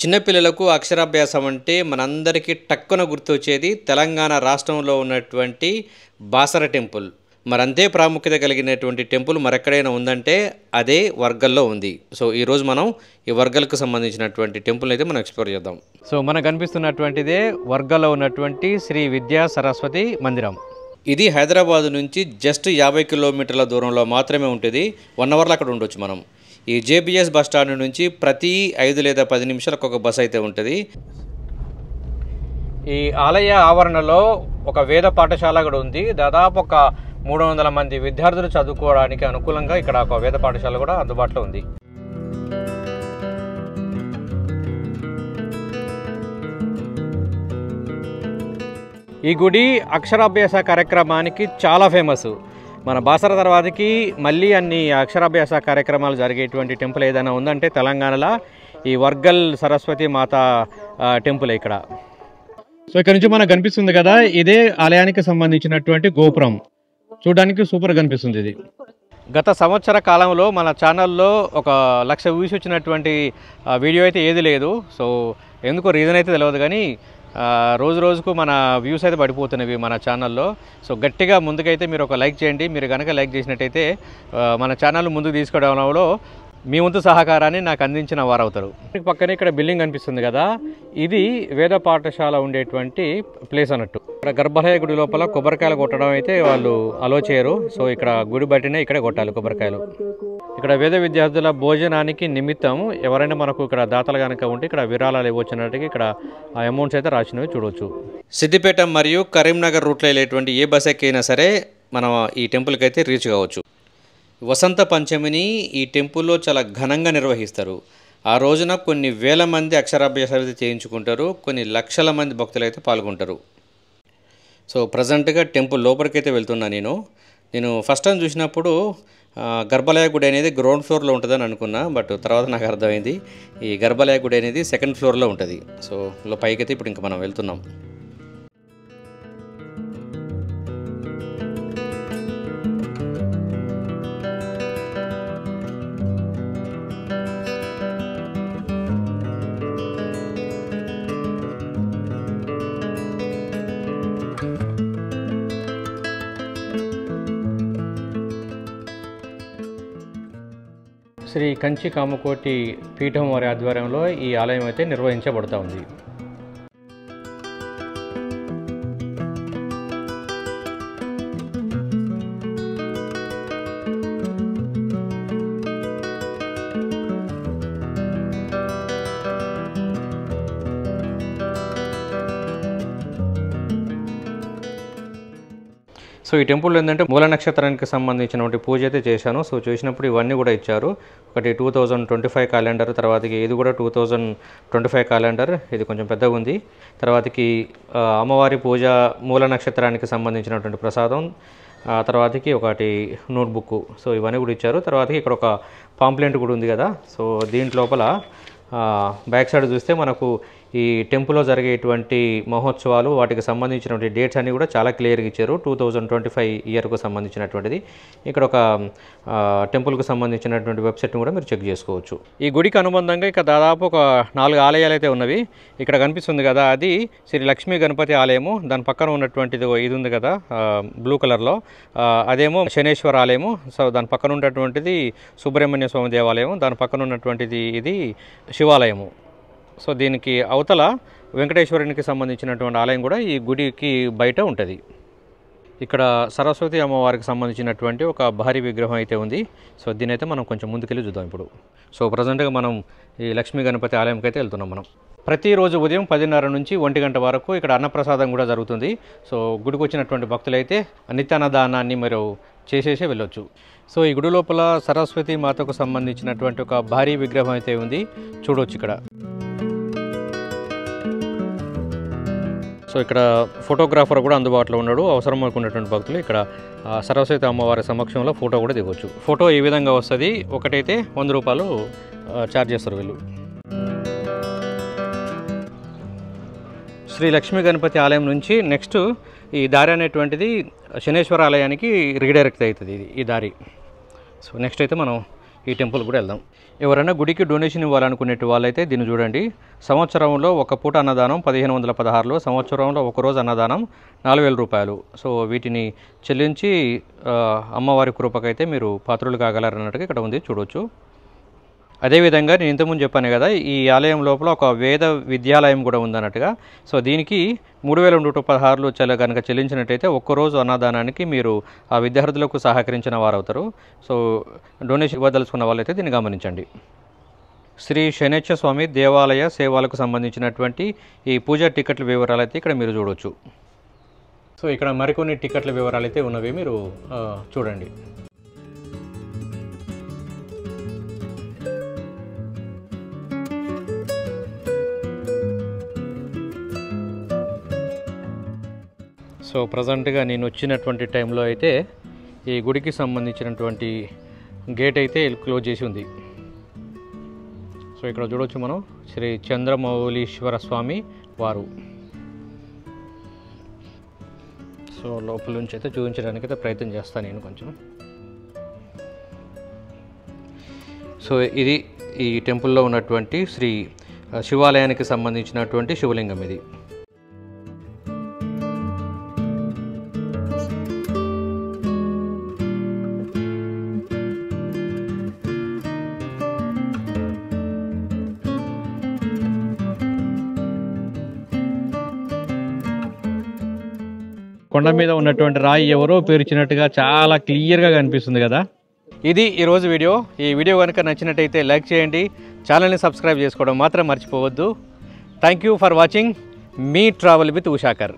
చిన్నపిల్లలకు అక్షరాభ్యాసం అంటే మనందరికీ టక్కున గుర్తొచ్చేది తెలంగాణ రాష్ట్రంలో ఉన్నటువంటి బాసర టెంపుల్. మరంతే ప్రాముఖ్యత కలిగినటువంటి టెంపుల్ మరెక్కడైనా ఉందంటే అదే వర్గల్లో ఉంది. సో ఈరోజు మనం ఈ వర్గల్కు సంబంధించినటువంటి టెంపుల్ అయితే మనం ఎక్స్ప్లోర్ చేద్దాం. సో మనకు కనిపిస్తున్నటువంటిదే వర్గల్లో ఉన్నటువంటి శ్రీ విద్యా సరస్వతి మందిరం. ఇది హైదరాబాద్ నుంచి జస్ట్ 50 కిలోమీటర్ల దూరంలో మాత్రమే ఉంటుంది. 1 అవర్లో అక్కడ ఉండొచ్చు మనం. ఈ జేబీఎస్ బస్ స్టాండ్ నుంచి ప్రతి 5 లేదా 10 నిమిషాలకు ఒక బస్ అయితే ఉంటుంది. ఈ ఆలయ ఆవరణలో ఒక వేద పాఠశాల కూడా ఉంది. దాదాపు ఒక 300 మంది విద్యార్థులు చదువుకోవడానికి అనుకూలంగా ఇక్కడ ఒక వేద పాఠశాల కూడా అందుబాటులో ఉంది. ఈ గుడి అక్షరాభ్యాస కార్యక్రమానికి చాలా ఫేమస్. మన బాసర తర్వాతకి మళ్ళీ అన్ని అక్షరాభ్యాస కార్యక్రమాలు జరిగేటువంటి టెంపుల్ ఏదైనా ఉందంటే తెలంగాణలో ఈ వర్గల్ సరస్వతి మాత టెంపుల్ ఇక్కడ. సో ఇక్కడ నుంచి మనకు కనిపిస్తుంది కదా, ఇదే ఆలయానికి సంబంధించినటువంటి గోపురం. చూడడానికి సూపర్ కనిపిస్తుంది. ఇది గత సంవత్సర కాలంలో మన ఛానల్లో 1,00,000 వ్యూస్ వచ్చినటువంటి వీడియో అయితే ఏది లేదు. సో ఎందుకో రీజన్ అయితే తెలియదు, కానీ రోజు రోజుకు మన వ్యూస్ అయితే పడిపోతున్నవి మన ఛానల్లో. సో గట్టిగా ముందుకైతే మీరు ఒక లైక్ చేయండి. మీరు కనుక లైక్ చేసినట్టయితే మన ఛానల్ ముందుకు తీసుకోవడంలో మీ వంతు సహకారాన్ని నాకు అందించిన వారు అవుతారు. పక్కనే ఇక్కడ బిల్డింగ్ కనిపిస్తుంది కదా, ఇది వేద పాఠశాల ఉండేటువంటి ప్లేస్ అన్నట్టు. ఇక్కడ గర్భాలయ గుడి లోపల కొబ్బరికాయలు కొట్టడం అయితే వాళ్ళు అలో చేయరు. సో ఇక్కడ గుడి బయటనే ఇక్కడే కొట్టాలి కొబ్బరికాయలు. ఇక్కడ వేద విద్యార్థుల భోజనానికి నిమిత్తం ఎవరైనా మనకు ఇక్కడ దాతలు కనుక ఉంటే ఇక్కడ విరాళాలు ఇవ్వచ్చినట్టుగా ఇక్కడ ఆ అమౌంట్స్ అయితే రాసినవి చూడవచ్చు. సిద్దిపేట మరియు కరీంనగర్ రూట్లో వెళ్ళేటువంటి ఏ బస్ ఎక్కైనా సరే మనం ఈ టెంపుల్కి అయితే రీచ్ కావచ్చు. వసంత పంచమిని ఈ టెంపుల్లో చాలా ఘనంగా నిర్వహిస్తారు. ఆ రోజున కొన్ని వేల మంది అక్షరాభ్యాసాలు అయితే చేయించుకుంటారు. కొన్ని లక్షల మంది భక్తులు అయితే పాల్గొంటారు. సో ప్రజెంట్గా టెంపుల్ లోపలికి అయితే వెళ్తున్నా. నేను ఫస్ట్ టైం చూసినప్పుడు గర్భాలయ గుడి అనేది గ్రౌండ్ ఫ్లోర్లో ఉంటుందని అనుకున్నా. బట్ తర్వాత నాకు అర్థమైంది ఈ గర్భాలయ గుడి అనేది 2nd ఫ్లోర్లో ఉంటుంది. సో పైకి అయితే ఇప్పుడు ఇంకా మనం వెళ్తున్నాం. శ్రీ కంచి కామకోటి పీఠం వారి ఆధ్వర్యంలో ఈ ఆలయం అయితే నిర్వహించబడుతూ ఉంది. సో ఈ టెంపుల్ ఏంటంటే మూల నక్షత్రానికి సంబంధించినటువంటి పూజ అయితే చేశాను. సో చేసినప్పుడు ఇవన్నీ కూడా ఇచ్చారు. ఒకటి 2025 క్యాలెండర్, తర్వాతకి ఇది కూడా 2025 క్యాలెండర్, ఇది కొంచెం పెద్దగా ఉంది. తర్వాతకి అమ్మవారి పూజ మూల నక్షత్రానికి సంబంధించినటువంటి ప్రసాదం, తర్వాతకి ఒకటి నోట్బుక్. సో ఇవన్నీ కూడా ఇచ్చారు. తర్వాతకి ఇక్కడ ఒక పాంప్లెంట్ కూడా ఉంది కదా. సో దీంట్లోపల బ్యాక్ సైడ్ చూస్తే మనకు ఈ టెంపుల్లో జరిగేటువంటి మహోత్సవాలు వాటికి సంబంధించినటువంటి డేట్స్ అన్నీ కూడా చాలా క్లియర్గా ఇచ్చారు. 2025 ఇయర్కు సంబంధించినటువంటిది. ఇక్కడ ఒక టెంపుల్కు సంబంధించినటువంటి వెబ్సైట్ని కూడా మీరు చెక్ చేసుకోవచ్చు. ఈ గుడికి అనుబంధంగా ఇక దాదాపు ఒక 4 ఆలయాలు అయితే ఉన్నవి. ఇక్కడ కనిపిస్తుంది కదా, అది శ్రీ లక్ష్మీ గణపతి ఆలయము. దాని పక్కన ఉన్నటువంటిది ఇది ఉంది కదా బ్లూ కలర్లో, అదేమో శనేశ్వర ఆలయము. సో దాని పక్కన ఉన్నటువంటిది సుబ్రహ్మణ్య స్వామి దేవాలయం. దాని పక్కన ఉన్నటువంటిది ఇది శివాలయము. సో దీనికి అవతల వెంకటేశ్వరునికి సంబంధించినటువంటి ఆలయం కూడా ఈ గుడికి బయట ఉంటుంది. ఇక్కడ సరస్వతి అమ్మవారికి సంబంధించినటువంటి ఒక భారీ విగ్రహం అయితే ఉంది. సో దీని అయితే మనం కొంచెం ముందుకెళ్ళి చూద్దాం ఇప్పుడు. సో ప్రజెంట్గా మనం ఈ లక్ష్మీ గణపతి ఆలయంకి అయితే వెళ్తున్నాం. మనం ప్రతిరోజు ఉదయం 10:30 నుంచి 1 గంట వరకు ఇక్కడ అన్నప్రసాదం కూడా జరుగుతుంది. సో గుడికి వచ్చినటువంటి భక్తులైతే నిత్యాన్నదానాన్ని మీరు చేసేసి వెళ్ళొచ్చు. సో ఈ గుడి లోపల సరస్వతి మాతకు సంబంధించినటువంటి ఒక భారీ విగ్రహం అయితే ఉంది, చూడవచ్చు ఇక్కడ. సో ఇక్కడ ఫోటోగ్రాఫర్ కూడా అందుబాటులో ఉన్నాడు. అవసరం అనుకున్నటువంటి భక్తులు ఇక్కడ సరస్వతి అమ్మవారి సమక్షంలో ఫోటో కూడా దిగవచ్చు. ఫోటో ఈ విధంగా వస్తుంది. ఒకటైతే 100 రూపాయలు ఛార్జ్ చేస్తారు వీళ్ళు. శ్రీ లక్ష్మీ గణపతి ఆలయం నుంచి నెక్స్ట్ ఈ దారి అనేటువంటిది శనేశ్వర ఆలయానికి రీడైరెక్ట్ అవుతుంది ఈ దారి. సో నెక్స్ట్ అయితే మనం ఈ టెంపుల్ కూడా వెళ్దాం. ఎవరైనా గుడికి డొనేషన్ ఇవ్వాలనుకునే వాళ్ళైతే దీన్ని చూడండి. సంవత్సరంలో ఒక పూట అన్నదానం 1516లో, సంవత్సరంలో ఒకరోజు అన్నదానం 4000 రూపాయలు. సో వీటిని చెల్లించి అమ్మవారి కృపకైతే మీరు పాత్రులు కాగలరన్నట్టుగా ఇక్కడ ఉంది, చూడవచ్చు. అదేవిధంగా నేను ఇంతకుముందు చెప్పాను కదా, ఈ ఆలయం లోపల ఒక వేద విద్యాలయం కూడా ఉందన్నట్టుగా. సో దీనికి 3116 కనుక చెల్లించినట్టయితే ఒక్కరోజు అన్నదానానికి మీరు ఆ విద్యార్థులకు సహకరించిన వారు అవుతారు. సో డొనేషన్ ఇవ్వదలుచుకున్న వాళ్ళైతే దీన్ని గమనించండి. శ్రీ శనేశ్వర స్వామి దేవాలయ సేవలకు సంబంధించినటువంటి ఈ పూజా టికెట్ల వివరాలు అయితే ఇక్కడ మీరు చూడవచ్చు. సో ఇక్కడ మరికొన్ని టికెట్ల వివరాలు అయితే ఉన్నవి, మీరు చూడండి. సో ప్రజెంట్గా నేను వచ్చినటువంటి టైంలో అయితే ఈ గుడికి సంబంధించినటువంటి గేట్ అయితే క్లోజ్ చేసి ఉంది. సో ఇక్కడ చూడవచ్చు మనం శ్రీ చంద్రమౌళీశ్వర స్వామి వారు. సో లోపల నుంచి అయితే చూపించడానికి అయితే ప్రయత్నం చేస్తాను నేను కొంచెం. సో ఇది ఈ టెంపుల్లో ఉన్నటువంటి శ్రీ శివాలయానికి సంబంధించినటువంటి శివలింగం ఇది. కొండ మీద ఉన్నటువంటి రాయి ఎవరో పేర్చినట్టుగా చాలా క్లియర్గా కనిపిస్తుంది కదా. ఇది ఈరోజు వీడియో. ఈ వీడియో కనుక నచ్చినట్టయితే లైక్ చేయండి, ఛానల్ని సబ్స్క్రైబ్ చేసుకోవడం మాత్రం మర్చిపోవద్దు. Thank you for watching. మీ ట్రావెల్ విత్ ఉషాకర్.